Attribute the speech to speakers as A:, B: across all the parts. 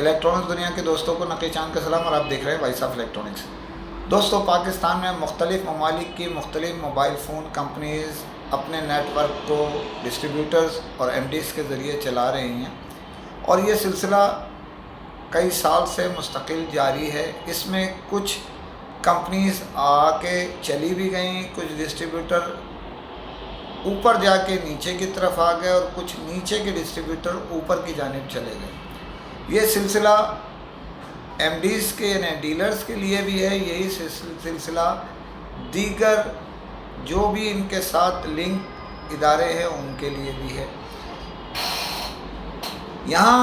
A: Electronics دنیا کے دوستوں کو نقی چاند کا سلام، اور آپ دیکھ رہے ہیں وائس آف الیکٹرانکس۔ دوستوں، پاکستان میں مختلف ممالک کی مختلف موبائل فون کمپنیز اپنے نیٹ ورک کو ڈسٹریبیوٹرز اور ایم ڈیز کے ذریعے چلا رہی ہیں، اور یہ سلسلہ کئی سال سے مستقل جاری ہے۔ اس میں کچھ کمپنیز آ کے چلی بھی گئیں، کچھ ڈسٹریبیوٹر اوپر جا کے نیچے کی طرف آ گئے، اور کچھ نیچے کے ڈسٹریبیوٹر اوپر کی جانب چلے گئے۔ یہ سلسلہ ایم ڈیز کے یعنی ڈیلرز کے لیے بھی ہے، یہی سلسلہ دیگر جو بھی ان کے ساتھ لنک ادارے ہیں ان کے لیے بھی ہے۔ یہاں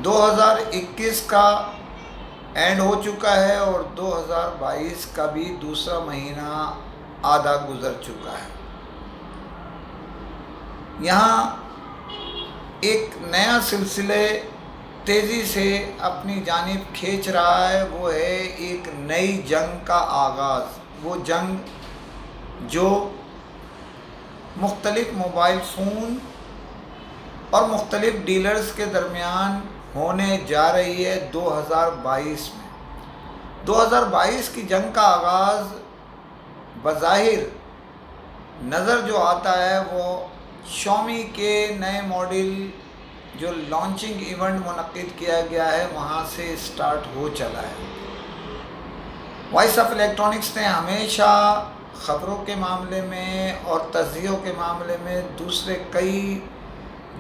A: 2021 کا اینڈ ہو چکا ہے اور 2022 کا بھی دوسرا مہینہ آدھا گزر چکا ہے۔ یہاں ایک نیا سلسلے تیزی سے اپنی جانب کھینچ رہا ہے، وہ ہے ایک نئی جنگ کا آغاز۔ وہ جنگ جو مختلف موبائل فون اور مختلف ڈیلرز کے درمیان ہونے جا رہی ہے 2022 میں۔ 2022 کی جنگ کا آغاز بظاہر نظر جو آتا ہے وہ شامی کے نئے ماڈل جو لانچنگ ایونٹ منعقد کیا گیا ہے وہاں سے سٹارٹ ہو چلا ہے۔ وائس آف الیکٹرانکس نے ہمیشہ خبروں کے معاملے میں اور تجزیوں کے معاملے میں دوسرے کئی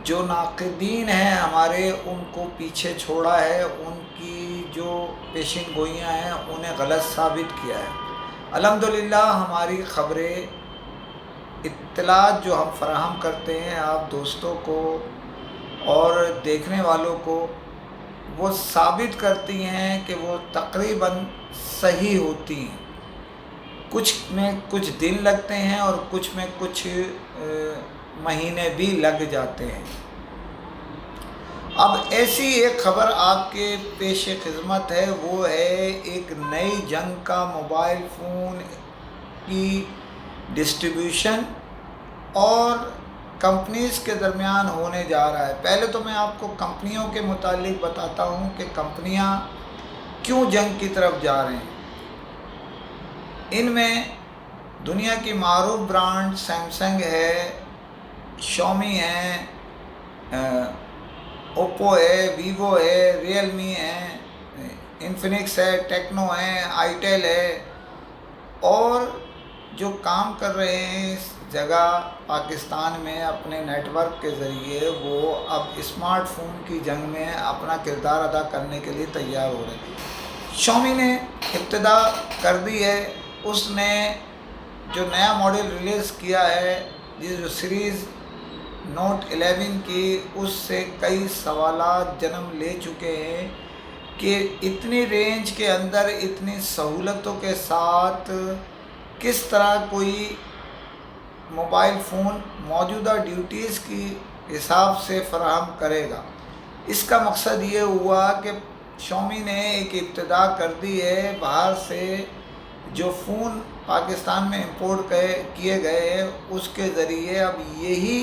A: جو ناقدین ہیں ہمارے ان کو پیچھے چھوڑا ہے، ان کی جو پیشین گوئیاں ہیں انہیں غلط ثابت کیا ہے۔ الحمدللہ ہماری خبریں، اطلاعات جو ہم فراہم کرتے ہیں آپ دوستوں کو اور دیکھنے والوں کو، وہ ثابت کرتی ہیں کہ وہ تقریباً صحیح ہوتی ہیں۔ کچھ میں کچھ دن لگتے ہیں اور کچھ میں کچھ مہینے بھی لگ جاتے ہیں۔ اب ایسی ایک خبر آپ کے پیش خدمت ہے، وہ ہے ایک نئی جنگ کا موبائل فون کی ڈسٹریبیوشن اور کمپنیز کے درمیان ہونے جا رہا ہے۔ پہلے تو میں آپ کو کمپنیوں کے متعلق بتاتا ہوں کہ کمپنیاں کیوں جنگ کی طرف جا رہے ہیں۔ ان میں دنیا کی معروف برانڈ سیمسنگ ہے، شامی ہے، اوپو ہے، ویوو ہے، ریئل می ہے، انفینکس ہے، ٹیکنو ہے، آئیٹیل ہے، اور جو کام کر رہے ہیں اس جگہ پاکستان میں اپنے نیٹ ورک کے ذریعے، وہ اب اسمارٹ فون کی جنگ میں اپنا کردار ادا کرنے کے لیے تیار ہو رہے ہیں۔ شامی نے ابتدا کر دی ہے، اس نے جو نیا ماڈل ریلیز کیا ہے جو سیریز نوٹ 11 کی، اس سے کئی سوالات جنم لے چکے ہیں کہ اتنی رینج کے اندر اتنی سہولتوں کے ساتھ کس طرح کوئی موبائل فون موجودہ ڈیوٹیز کی حساب سے فراہم کرے گا۔ اس کا مقصد یہ ہوا کہ شامی نے ایک ابتدا کر دی ہے، باہر سے جو فون پاکستان میں امپورٹ کیے گئے ہیں اس کے ذریعے اب یہی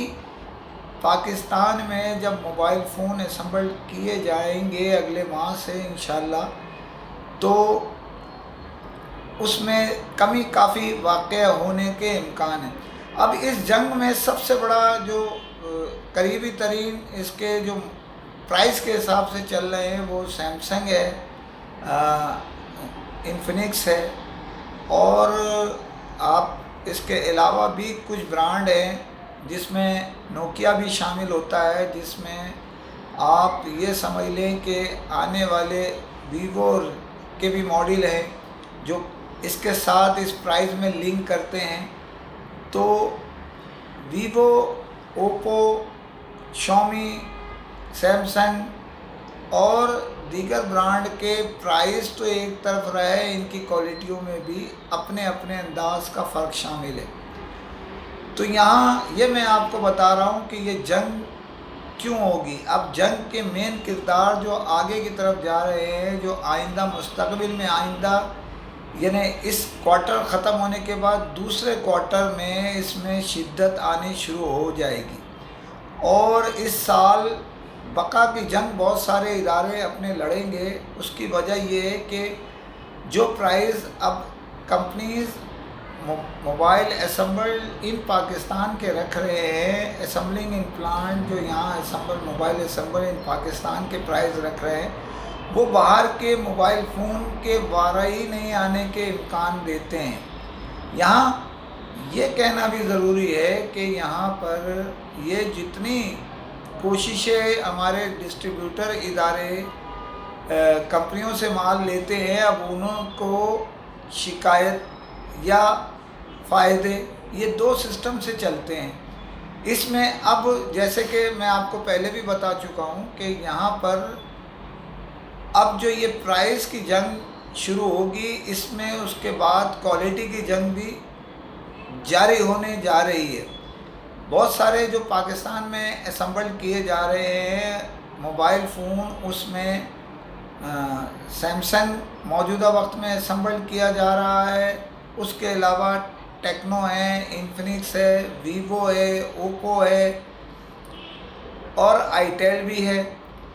A: پاکستان میں جب موبائل فون اسمبل کیے جائیں گے اگلے ماہ سے انشاءاللہ، تو اس میں کمی کافی واقع ہونے کے امکان ہیں۔ اب اس جنگ میں سب سے بڑا جو قریبی ترین اس کے جو پرائس کے حساب سے چل رہے ہیں وہ سیمسنگ ہے، انفینکس ہے، اور آپ اس کے علاوہ بھی کچھ برانڈ ہیں جس میں نوکیا بھی شامل ہوتا ہے، جس میں آپ یہ سمجھ لیں کہ آنے والے ویوو کے بھی ماڈل ہیں جو اس کے ساتھ اس پرائز میں لنک کرتے ہیں۔ تو ویوو، اوپو، شامی، سیمسنگ اور دیگر برانڈ کے پرائز تو ایک طرف رہے، ان کی کوالٹیوں میں بھی اپنے اپنے انداز کا فرق شامل ہے۔ تو یہاں یہ میں آپ کو بتا رہا ہوں کہ یہ جنگ کیوں ہوگی۔ اب جنگ کے مین کردار جو آگے کی طرف جا رہے ہیں، جو آئندہ مستقبل میں یعنی اس کوارٹر ختم ہونے کے بعد دوسرے کوارٹر میں اس میں شدت آنی شروع ہو جائے گی، اور اس سال بقا کی جنگ بہت سارے ادارے اپنے لڑیں گے۔ اس کی وجہ یہ ہے کہ جو پرائز اب کمپنیز موبائل اسمبل ان پاکستان کے رکھ رہے ہیں، اسمبلنگ ان پلانٹ جو یہاں موبائل اسمبل ان پاکستان کے پرائز رکھ رہے ہیں، وہ باہر کے موبائل فون کے بارہ ہی نہیں آنے کے امکان دیتے ہیں۔ یہاں یہ کہنا بھی ضروری ہے کہ یہاں پر یہ جتنی کوششیں ہمارے ڈسٹریبیوٹر ادارے کمپنیوں سے مال لیتے ہیں، اب انہوں کو شکایت یا فائدے یہ دو سسٹم سے چلتے ہیں۔ اس میں اب جیسے کہ میں آپ کو پہلے بھی بتا چکا ہوں کہ یہاں پر اب جو یہ پرائز کی جنگ شروع ہوگی، اس میں اس کے بعد کوالٹی کی جنگ بھی جاری ہونے جا رہی ہے۔ بہت سارے جو پاکستان میں اسمبل کیے جا رہے ہیں موبائل فون، اس میں سیمسنگ موجودہ وقت میں اسمبل کیا جا رہا ہے، اس کے علاوہ ٹیکنو ہے، انفینکس ہے، ویوو ہے، اوپو ہے اور آئیٹیل بھی ہے۔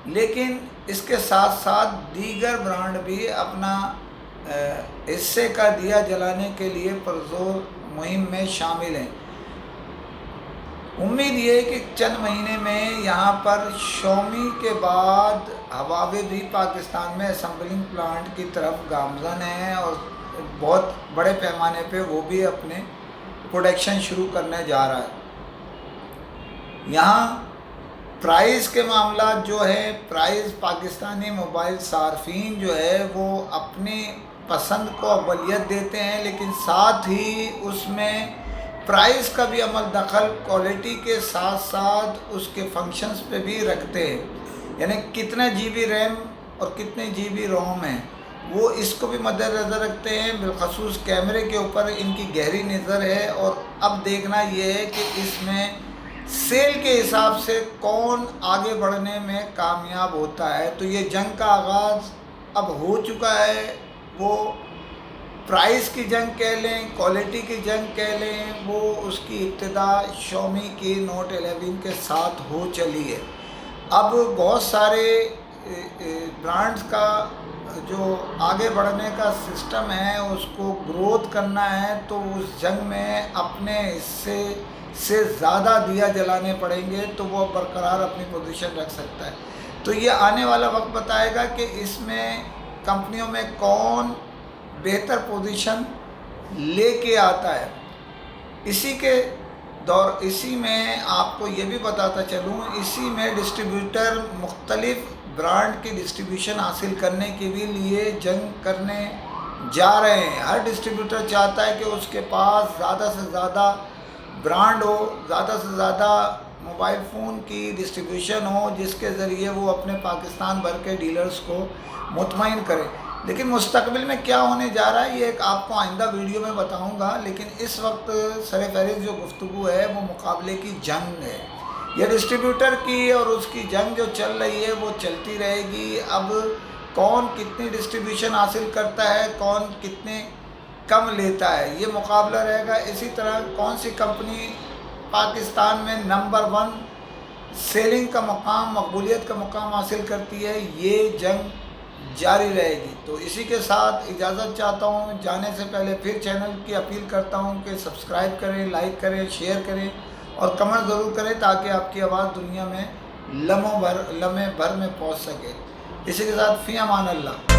A: لیکن اس کے ساتھ ساتھ دیگر برانڈ بھی اپنا حصے کا دیا جلانے کے لیے پرزور مہم میں شامل ہیں۔ امید یہ ہے کہ چند مہینے میں یہاں پر شاؤمی کے بعد ہواوے بھی پاکستان میں اسمبلنگ پلانٹ کی طرف گامزن ہیں اور بہت بڑے پیمانے پہ وہ بھی اپنے پروڈکشن شروع کرنے جا رہا ہے۔ یہاں پرائز کے معاملات جو ہے، پرائز پاکستانی موبائل صارفین جو ہے وہ اپنی پسند کو اولویت دیتے ہیں، لیکن ساتھ ہی اس میں پرائز کا بھی عمل دخل کوالٹی کے ساتھ ساتھ اس کے فنکشنز پہ بھی رکھتے ہیں، یعنی کتنا جی بی ریم اور کتنے جی بی روم ہیں، وہ اس کو بھی مد نظر رکھتے ہیں۔ بالخصوص کیمرے کے اوپر ان کی گہری نظر ہے، اور اب دیکھنا یہ ہے کہ اس میں سیل کے حساب سے کون آگے بڑھنے میں کامیاب ہوتا ہے۔ تو یہ جنگ کا آغاز اب ہو چکا ہے، وہ پرائز کی جنگ کہہ لیں، کوالٹی کی جنگ کہہ لیں، وہ اس کی ابتدا شاؤمی کی نوٹ 11 کے ساتھ ہو چلی ہے۔ اب بہت سارے برانڈز کا جو آگے بڑھنے کا سسٹم ہے، اس کو گروتھ کرنا ہے، تو اس جنگ میں اپنے حصے سے زیادہ دیا جلانے پڑیں گے تو وہ برقرار اپنی پوزیشن رکھ سکتا ہے۔ تو یہ آنے والا وقت بتائے گا کہ اس میں کمپنیوں میں کون بہتر پوزیشن لے کے آتا ہے۔ اسی میں آپ کو یہ بھی بتاتا چلوں، اسی میں ڈسٹریبیوٹر مختلف برانڈ کی ڈسٹریبیوشن حاصل کرنے کے بھی لیے جنگ کرنے جا رہے ہیں۔ ہر ڈسٹریبیوٹر چاہتا ہے کہ اس کے پاس زیادہ سے زیادہ برانڈ ہو، زیادہ سے زیادہ موبائل فون کی ڈسٹریبیوشن ہو، جس کے ذریعے وہ اپنے پاکستان بھر کے ڈیلرز کو مطمئن کرے۔ لیکن مستقبل میں کیا ہونے جا رہا ہے یہ ایک آپ کو آئندہ ویڈیو میں بتاؤں گا، لیکن اس وقت سر فہرست جو گفتگو ہے وہ مقابلے کی جنگ ہے۔ یہ ڈسٹریبیوٹر کی اور اس کی جنگ جو چل رہی ہے وہ چلتی رہے گی۔ اب کون کتنی ڈسٹریبیوشن حاصل کرتا ہے، کون کتنے کم لیتا ہے، یہ مقابلہ رہے گا۔ اسی طرح کون سی کمپنی پاکستان میں نمبر 1 سیلنگ کا مقام، مقبولیت کا مقام حاصل کرتی ہے، یہ جنگ جاری رہے گی۔ تو اسی کے ساتھ اجازت چاہتا ہوں، جانے سے پہلے پھر چینل کی اپیل کرتا ہوں کہ سبسکرائب کریں، لائک کریں، شیئر کریں اور کمنٹ ضرور کریں تاکہ آپ کی آواز دنیا میں لمحے بھر میں پہنچ سکے۔ اسی کے ساتھ فی امان اللہ۔